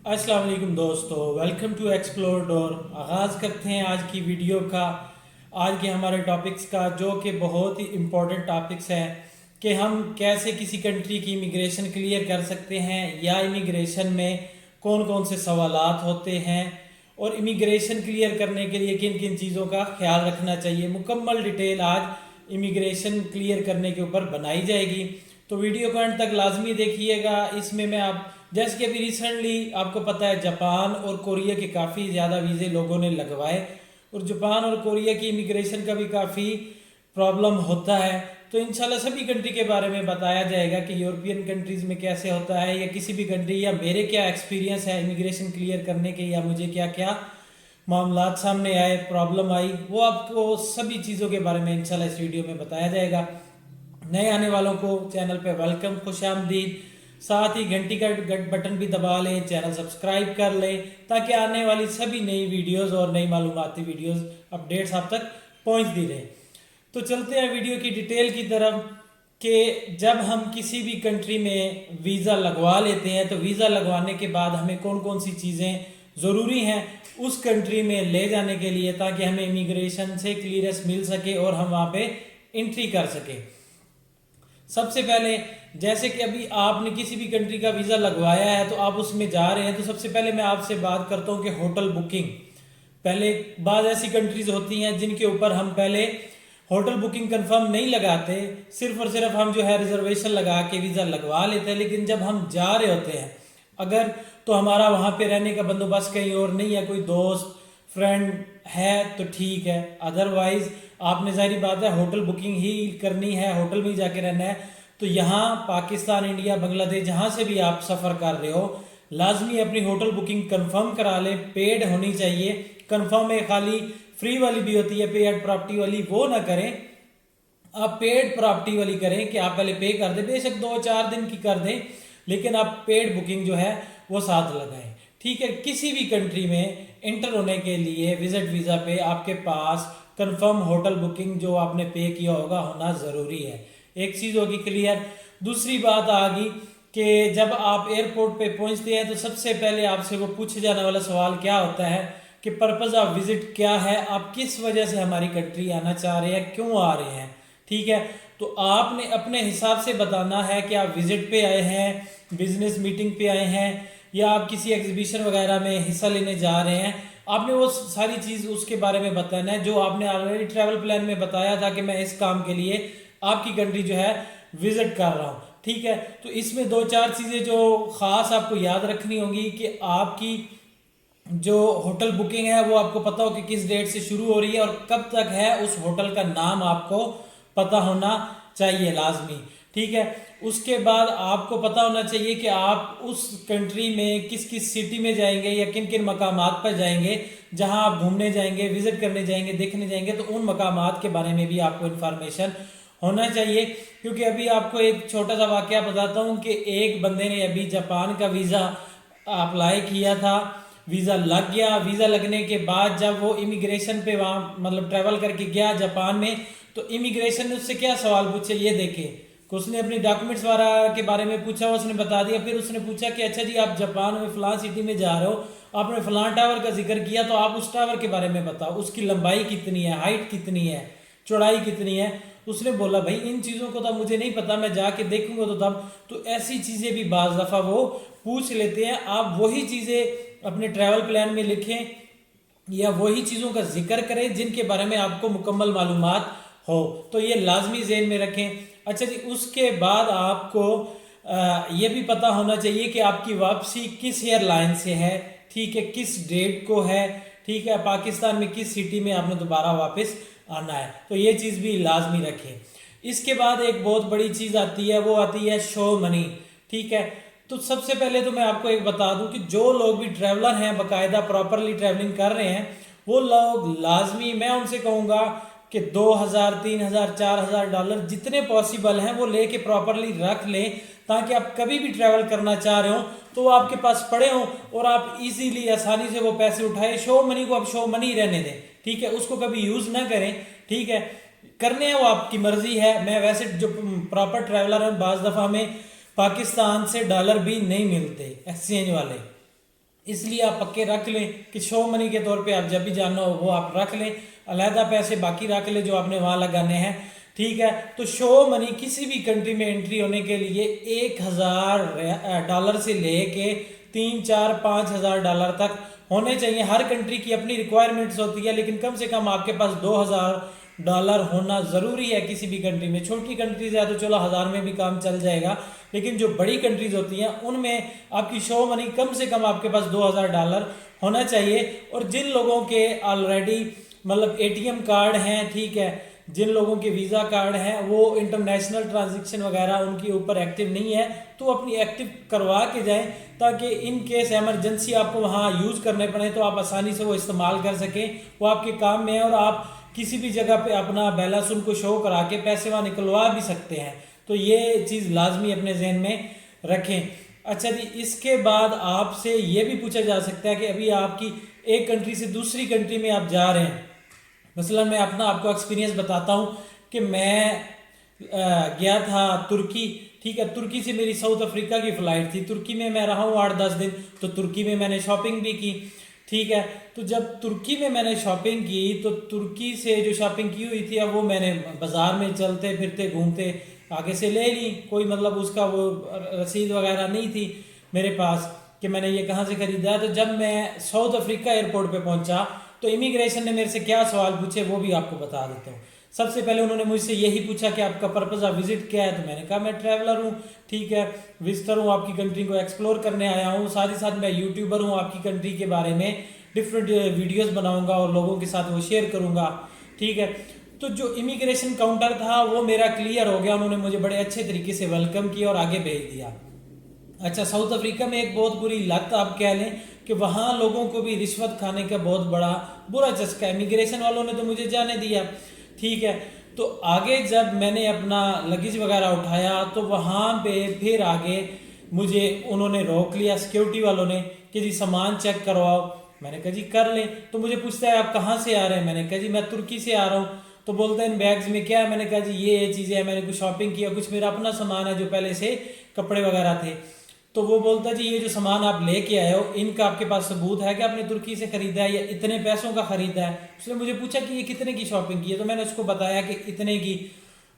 अस्सलाम वालेकुम दोस्तों, वेलकम टू एक्सप्लोर डोर। आगाज़ करते हैं आज की वीडियो का, आज के हमारे टॉपिक्स का, जो कि बहुत ही इम्पोर्टेंट टॉपिक्स है कि हम कैसे किसी कंट्री की इमिग्रेशन क्लियर कर सकते हैं या इमिग्रेशन में कौन कौन से सवालात होते हैं और इमिग्रेशन क्लियर करने के लिए किन किन चीज़ों का ख्याल रखना चाहिए। मुकम्मल डिटेल आज इमिग्रेशन क्लियर करने के ऊपर बनाई जाएगी, तो वीडियो को एंड तक लाजमी देखिएगा। इसमें मैं आप जैसे कि अभी रिसेंटली आपको पता है जापान और कोरिया के काफ़ी ज़्यादा वीज़े लोगों ने लगवाए और जापान और कोरिया की इमिग्रेशन का भी काफ़ी प्रॉब्लम होता है। तो इंशाल्लाह सभी कंट्री के बारे में बताया जाएगा कि यूरोपियन कंट्रीज़ में कैसे होता है या किसी भी कंट्री, या मेरे क्या एक्सपीरियंस है इमिग्रेशन क्लियर करने के, या मुझे क्या क्या मामलात सामने आए, प्रॉब्लम आई, वो आपको सभी चीज़ों के बारे में इंशाल्लाह इस वीडियो में बताया जाएगा। नए आने वालों को चैनल पे वेलकम, खुश आमदीद। साथ ही घंटी का बटन भी दबा लें, चैनल सब्सक्राइब कर लें ताकि आने वाली सभी नई वीडियोस और नई मालूमाती वीडियोस अपडेट्स आप तक पहुंचती रहे। तो चलते हैं वीडियो की डिटेल की तरफ कि जब हम किसी भी कंट्री में वीज़ा लगवा लेते हैं तो वीज़ा लगवाने के बाद हमें कौन कौन सी चीज़ें ज़रूरी हैं उस कंट्री में ले जाने के लिए, ताकि हमें इमिग्रेशन से क्लियरेंस मिल सके और हम वहाँ पे एंट्री कर सके। सबसे पहले जैसे कि अभी आपने किसी भी कंट्री का वीज़ा लगवाया है तो आप उसमें जा रहे हैं, तो सबसे पहले मैं आपसे बात करता हूँ कि होटल बुकिंग। पहले बाद ऐसी कंट्रीज होती हैं जिनके ऊपर हम पहले होटल बुकिंग कंफर्म नहीं लगाते, सिर्फ और सिर्फ हम जो है रिजर्वेशन लगा के वीज़ा लगवा लेते हैं। लेकिन जब हम जा रहे होते हैं अगर, तो हमारा वहाँ पे रहने का बंदोबस्त कहीं और नहीं है, कोई दोस्त फ्रेंड है तो ठीक है, अदरवाइज आपने जाहिर बात है होटल बुकिंग ही करनी है, होटल में ही जाके रहना है। तो यहाँ पाकिस्तान, इंडिया, बांग्लादेश जहाँ से भी आप सफ़र कर रहे हो, लाजमी अपनी होटल बुकिंग कंफर्म करा लें। पेड होनी चाहिए, कंफर्म है, खाली फ्री वाली भी होती है पेड प्रॉपर्टी वाली, वो ना करें, आप पेड प्रॉपर्टी वाली करें कि आप पहले पे कर दें, बेशक 2-4 दिन की कर दें, लेकिन आप पेड बुकिंग जो है वो साथ लगाएं। ठीक है, किसी भी कंट्री में एंटर होने के लिए विजिट वीज़ा पे आपके पास कंफर्म होटल बुकिंग जो आपने पे किया होगा होना ज़रूरी है। एक चीज़ होगी क्लियर। दूसरी बात आ गई कि जब आप एयरपोर्ट पे पहुंचते हैं तो सबसे पहले आपसे वो पूछे जाने वाला सवाल क्या होता है कि पर्पज़ ऑफ विजिट क्या है, आप किस वजह से हमारी कंट्री आना चाह रहे हैं, क्यों आ रहे हैं। ठीक है, तो आपने अपने हिसाब से बताना है कि आप विजिट पे आए हैं, बिजनेस मीटिंग पे आए हैं, या आप किसी एग्जीबिशन वगैरह में हिस्सा लेने जा रहे हैं। आपने वो सारी चीज़ उसके बारे में बताना है जो आपने ऑलरेडी ट्रैवल प्लान में बताया था कि मैं इस काम के लिए आपकी कंट्री जो है विजिट कर रहा हूँ। ठीक है, तो इसमें 2-4 चीज़ें जो ख़ास आपको याद रखनी होगी कि आपकी जो होटल बुकिंग है वो आपको पता हो कि किस डेट से शुरू हो रही है और कब तक है, उस होटल का नाम आपको पता होना चाहिए लाजमी। ठीक है, उसके बाद आपको पता होना चाहिए कि आप उस कंट्री में किस किस सिटी में जाएंगे या किन किन मकामात पर जाएंगे, जहां आप घूमने जाएंगे, विजिट करने जाएंगे, देखने जाएंगे, तो उन मकामात के बारे में भी आपको इन्फॉर्मेशन होना चाहिए। क्योंकि अभी आपको एक छोटा सा वाकया बताता हूँ कि एक बंदे ने अभी जापान का वीज़ा अप्लाई किया था, वीज़ा लग गया। वीज़ा लगने के बाद जब वो इमिग्रेशन पे वहाँ मतलब ट्रैवल करके गया जापान में, तो इमिग्रेशन ने उससे क्या सवाल पूछे ये देखे, उसने अपनी डॉक्यूमेंट्स वगैरह के बारे में पूछा, उसने बता दिया। फिर उसने पूछा कि अच्छा जी आप जापान में फलां सिटी में जा रहे हो, आपने फलां टावर का जिक्र किया, तो आप उस टावर के बारे में बताओ, उसकी लंबाई कितनी है, हाइट कितनी है, चौड़ाई कितनी है। उसने बोला भाई इन चीज़ों को तो मुझे नहीं पता, मैं जाके देखूंगा तो तब। तो ऐसी चीज़ें भी बाज़ दफ़ा वो पूछ लेते हैं। आप वही चीज़ें अपने ट्रैवल प्लान में लिखें या वही चीज़ों का जिक्र करें जिनके बारे में आपको मुकम्मल मालूमात हो, तो ये लाजमी ज़हन में रखें। अच्छा जी, उसके बाद आपको ये भी पता होना चाहिए कि आपकी वापसी किस एयरलाइन से है। ठीक है, किस डेट को है। ठीक है, पाकिस्तान में किस सिटी में आपने दोबारा वापस आना है, तो ये चीज़ भी लाजमी रखें। इसके बाद एक बहुत बड़ी चीज़ आती है, वो आती है शो मनी। ठीक है, तो सबसे पहले तो मैं आपको एक बता दूं कि जो लोग भी ट्रैवलर हैं, बाकायदा प्रॉपरली ट्रैवलिंग कर रहे हैं, वो लोग लाजमी मैं उनसे कहूँगा कि 2000, 3000, $4000 जितने पॉसिबल हैं वो लेके प्रॉपरली रख लें, ताकि आप कभी भी ट्रैवल करना चाह रहे हो तो वो आपके पास पड़े हों और आप इजीली आसानी से वो पैसे उठाए। शो मनी को आप शो मनी रहने दें। ठीक है, उसको कभी यूज़ ना करें। ठीक है, करने हैं वो आपकी मर्जी है। मैं वैसे जो प्रॉपर ट्रैवलर हैं, बाज़ दफ़ा में पाकिस्तान से डॉलर भी नहीं मिलते एक्सचेंज वाले, इसलिए आप पक्के रख लें कि शो मनी के तौर पे आप जब भी जाना हो वो आप रख लें, अलहदा पैसे बाकी रख लें जो आपने वहाँ लगाने हैं, ठीक है। तो शो मनी किसी भी कंट्री में एंट्री होने के लिए $1000 से लेके 3, 4, 5 हज़ार तक होने चाहिए। हर कंट्री की अपनी रिक्वायरमेंट्स होती है, लेकिन कम से कम आपके पास $2000 होना ज़रूरी है किसी भी कंट्री में। छोटी कंट्रीज है तो चलो 1000 में भी काम चल जाएगा, लेकिन जो बड़ी कंट्रीज होती हैं उनमें आपकी शो मनी कम से कम आपके पास $2000 होना चाहिए। और जिन लोगों के ऑलरेडी मतलब ATM कार्ड हैं, ठीक है, जिन लोगों के वीज़ा कार्ड हैं, वो इंटरनेशनल ट्रांजैक्शन वगैरह उनके ऊपर एक्टिव नहीं है, तो अपनी एक्टिव करवा के जाएं, ताकि इन केस एमरजेंसी आपको वहाँ यूज़ करने पड़े तो आप आसानी से वो इस्तेमाल कर सकें, वो आपके काम में है। और आप किसी भी जगह पे अपना बैलेंस उनको शो करा के पैसे वहाँ निकलवा भी सकते हैं। तो ये चीज़ लाजमी अपने जहन में रखें। अच्छा जी, इसके बाद आपसे ये भी पूछा जा सकता है कि अभी आपकी एक कंट्री से दूसरी कंट्री में आप जा रहे हैं। मसलन मैं अपना आपको एक्सपीरियंस बताता हूँ कि मैं गया था तुर्की, ठीक है। तुर्की से मेरी साउथ अफ्रीका की फ़्लाइट थी। तुर्की में मैं रहा हूँ 8-10 दिन, तो तुर्की में मैंने शॉपिंग भी की, ठीक है। तो जब तुर्की में मैंने शॉपिंग की तो तुर्की से जो शॉपिंग की हुई थी अब वो मैंने बाज़ार में चलते फिरते घूमते आगे से ले ली, कोई मतलब उसका वो रसीद वगैरह नहीं थी मेरे पास कि मैंने ये कहाँ से ख़रीदा है। तो जब मैं साउथ अफ्रीका एयरपोर्ट पे पहुंचा तो इमिग्रेशन ने मेरे से क्या सवाल पूछे वो भी आपको बता देता हूँ। सबसे पहले उन्होंने मुझसे यही पूछा कि आपका पर्पज़ ऑफ विजिट क्या है। तो मैंने कहा मैं ट्रैवलर हूँ, ठीक है, विजिटर हूँ, आपकी कंट्री को एक्सप्लोर करने आया हूँ, साथ ही साथ मैं यूट्यूबर हूँ, आपकी कंट्री के बारे में डिफरेंट वीडियोस बनाऊंगा और लोगों के साथ वो शेयर करूंगा, ठीक है। तो जो इमिग्रेशन काउंटर था वो मेरा क्लियर हो गया, उन्होंने मुझे बड़े अच्छे तरीके से वेलकम किया और आगे भेज दिया। अच्छा, साउथ अफ्रीका में एक बहुत बुरी लत आप कह लें कि वहाँ लोगों को भी रिश्वत खाने का बहुत बड़ा बुरा चस्का है। इमिग्रेशन वालों ने तो मुझे जाने दिया, ठीक है। तो आगे जब मैंने अपना लगेज वगैरह उठाया तो वहाँ पे फिर आगे मुझे उन्होंने रोक लिया सिक्योरिटी वालों ने कि जी सामान चेक करवाओ। मैंने कहा जी कर लें। तो मुझे पूछता है आप कहाँ से आ रहे हैं। मैंने कहा जी मैं तुर्की से आ रहा हूँ। तो बोलते हैं इन बैग्स में क्या है। मैंने कहा जी ये चीज़ें हैं, मैंने कुछ शॉपिंग किया, कुछ मेरा अपना सामान है जो पहले से कपड़े वगैरह थे। तो वो बोलता जी ये जो सामान आप लेके आए हो इनका आपके पास सबूत है कि आपने तुर्की से खरीदा है या इतने पैसों का खरीदा है। उसने मुझे पूछा कि ये कितने की शॉपिंग की है। तो मैंने उसको बताया कि इतने की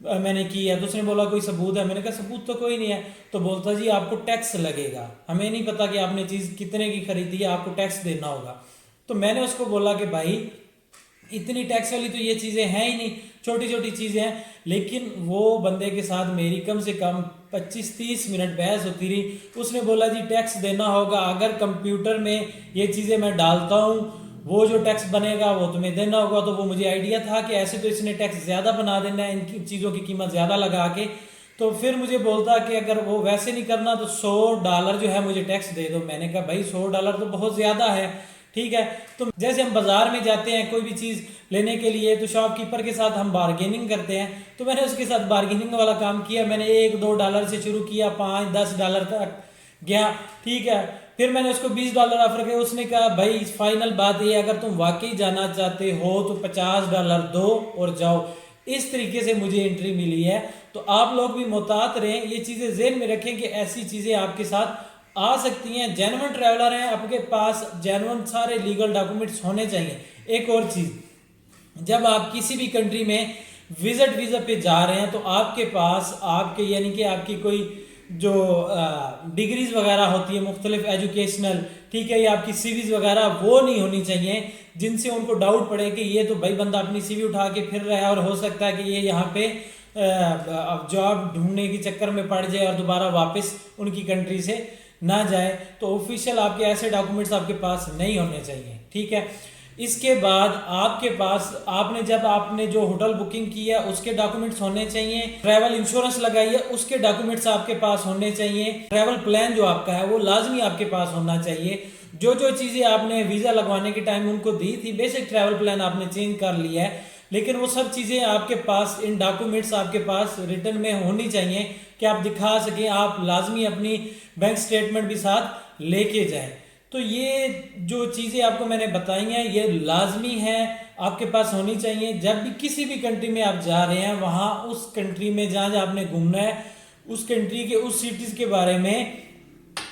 मैंने की है। तो उसने बोला कोई सबूत है। मैंने कहा सबूत तो कोई नहीं है। तो बोलता जी आपको टैक्स लगेगा, हमें नहीं पता कि आपने चीज़ कितने की खरीदी है, आपको टैक्स देना होगा। तो मैंने उसको बोला कि भाई इतनी टैक्स वाली तो ये चीज़ें हैं ही नहीं, छोटी छोटी चीज़ें हैं। लेकिन वो बंदे के साथ मेरी कम से कम 25-30 मिनट बहस होती रही। उसने बोला जी टैक्स देना होगा, अगर कंप्यूटर में ये चीज़ें मैं डालता हूँ वो जो टैक्स बनेगा वो तुम्हें देना होगा। तो वो मुझे आइडिया था कि ऐसे तो इसने टैक्स ज़्यादा बना देना है, इनकी चीज़ों की कीमत ज़्यादा लगा के। तो फिर मुझे बोलता कि अगर वो वैसे नहीं करना तो $100 जो है मुझे टैक्स दे दो। मैंने कहा भाई $100 तो बहुत ज़्यादा है, ठीक है। तो जैसे हम बाजार में जाते हैं कोई भी चीज़ लेने के लिए तो शॉपकीपर के साथ हम बार्गेनिंग करते हैं। तो मैंने उसके साथ बार्गेनिंग वाला काम किया। मैंने $1-2 से शुरू किया, $5-10 तक गया, ठीक है। फिर मैंने उसको $20 ऑफर किया। उसने कहा भाई फाइनल बात ये अगर तुम वाकई जाना चाहते हो तो $50 दो और जाओ। इस तरीके से मुझे एंट्री मिली है। तो आप लोग भी मोहतात रहें, ये चीज़ें ज़हन में रखें कि ऐसी चीज़ें आपके साथ आ सकती हैं। जेन्युइन ट्रैवलर हैं, आपके पास जेन्युइन सारे लीगल डॉक्यूमेंट्स होने चाहिए। एक और चीज़, जब आप किसी भी कंट्री में विजिट वीज़ा पे जा रहे हैं तो आपके पास आपके यानी कि आपकी कोई जो डिग्रीज वगैरह होती है मुख्तलिफ एजुकेशनल, ठीक है, या आपकी सीवीज वगैरह वो नहीं होनी चाहिए जिनसे उनको डाउट पड़े कि ये तो भाई बंदा अपनी सीवी उठा के फिर रहा है और हो सकता है कि ये यहाँ पे जॉब ढूंढने के चक्कर में पड़ जाए और दोबारा वापस उनकी कंट्री से ना जाए। तो ऑफिशियल आपके ऐसे डॉक्यूमेंट्स आपके पास नहीं होने चाहिए, ठीक है। इसके बाद आपके पास आपने जो होटल बुकिंग की है उसके डॉक्यूमेंट्स होने चाहिए। ट्रैवल इंश्योरेंस लगाई है उसके डॉक्यूमेंट्स आपके पास होने चाहिए। ट्रैवल प्लान जो आपका है वो लाजमी आपके पास होना चाहिए। जो जो चीज़ें आपने वीज़ा लगवाने के टाइम उनको दी थी, बेसिक ट्रैवल प्लान आपने चेंज कर लिया है, लेकिन वो सब चीज़ें आपके पास इन डॉक्यूमेंट्स आपके पास रिटर्न में होनी चाहिए कि आप दिखा सकें। आप लाजमी अपनी बैंक स्टेटमेंट भी साथ लेके जाएं। तो ये जो चीज़ें आपको मैंने बताई हैं ये लाजमी है आपके पास होनी चाहिए। जब भी किसी भी कंट्री में आप जा रहे हैं वहाँ उस कंट्री में जहाँ जहाँ आपने घूमना है उस कंट्री के उस सिटीज़ के बारे में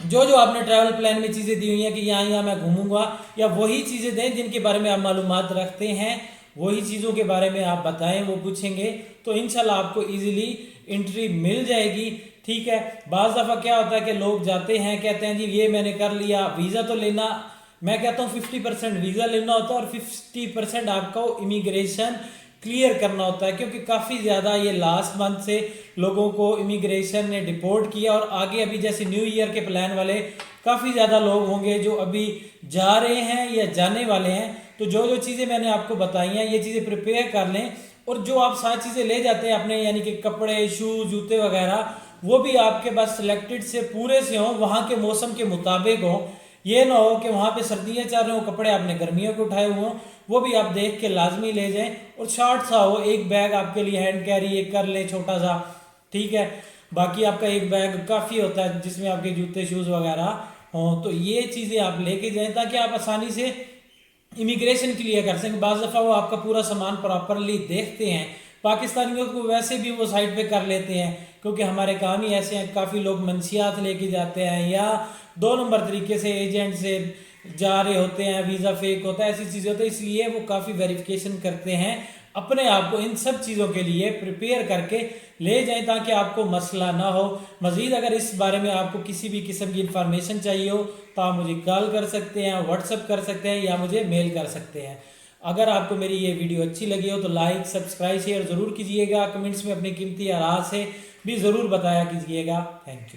जो जो आपने ट्रैवल प्लान में चीज़ें दी हुई हैं कि यहाँ यहाँ मैं घूमूंगा, या वही चीज़ें दें जिनके बारे में आप मालूमात रखते हैं, वही चीज़ों के बारे में आप बताएं, वो पूछेंगे तो इंशाल्लाह आपको इजीली एंट्री मिल जाएगी। ठीक है। बाज़ दफ़ा क्या होता है कि लोग जाते हैं, कहते हैं जी ये मैंने कर लिया, वीज़ा तो लेना, मैं कहता हूँ 50% वीज़ा लेना होता है और 50% आपको इमिग्रेशन क्लियर करना होता है, क्योंकि काफ़ी ज़्यादा ये लास्ट मंथ से लोगों को इमिग्रेशन ने डिपोर्ट किया, और आगे अभी जैसे न्यू ईयर के प्लान वाले काफ़ी ज़्यादा लोग होंगे जो अभी जा रहे हैं या जाने वाले हैं। तो जो जो चीज़ें मैंने आपको बताई हैं ये चीज़ें प्रिपेयर कर लें, और जो आप सारी चीज़ें ले जाते हैं अपने, यानी कि कपड़े, शूज़, जूते वगैरह, वो भी आपके पास सिलेक्टेड से पूरे से हों, वहाँ के मौसम के मुताबिक हों। ये ना हो कि वहाँ पे सर्दियाँ चल रहे हो, कपड़े आपने गर्मियों के उठाए हुए हों, वो भी आप देख के लाजमी ले जाएं। और शॉर्ट सा हो, एक बैग आपके लिए हैंड कैरी एक कर लें छोटा सा, ठीक है। बाकी आपका एक बैग काफ़ी होता है जिसमें आपके जूते शूज़ वगैरह हों। तो ये चीज़ें आप लेके जाएं ताकि आप आसानी से इमिग्रेशन क्लियर कर सकें। बाज़ दफ़ा वो आपका पूरा सामान प्रॉपरली देखते हैं, पाकिस्तानियों को वैसे भी वो साइड पे कर लेते हैं, क्योंकि हमारे काम ही ऐसे हैं। काफ़ी लोग मंशियात लेके जाते हैं या 2 नंबर तरीके से एजेंट से जा रहे होते हैं, वीज़ा फेक होता है, ऐसी चीज़ें होती है, इसलिए वो काफ़ी वेरिफिकेशन करते हैं। अपने आप को इन सब चीज़ों के लिए प्रिपेयर करके ले जाएं ताकि आपको मसला ना हो। मज़ीद अगर इस बारे में आपको किसी भी किस्म की इंफॉर्मेशन चाहिए हो तो आप मुझे कॉल कर सकते हैं, व्हाट्सअप कर सकते हैं या मुझे मेल कर सकते हैं। अगर आपको मेरी ये वीडियो अच्छी लगी हो तो लाइक, सब्सक्राइब, शेयर ज़रूर कीजिएगा। कमेंट्स में अपनी कीमती आराज़ से भी ज़रूर बताया कीजिएगा। Thank you.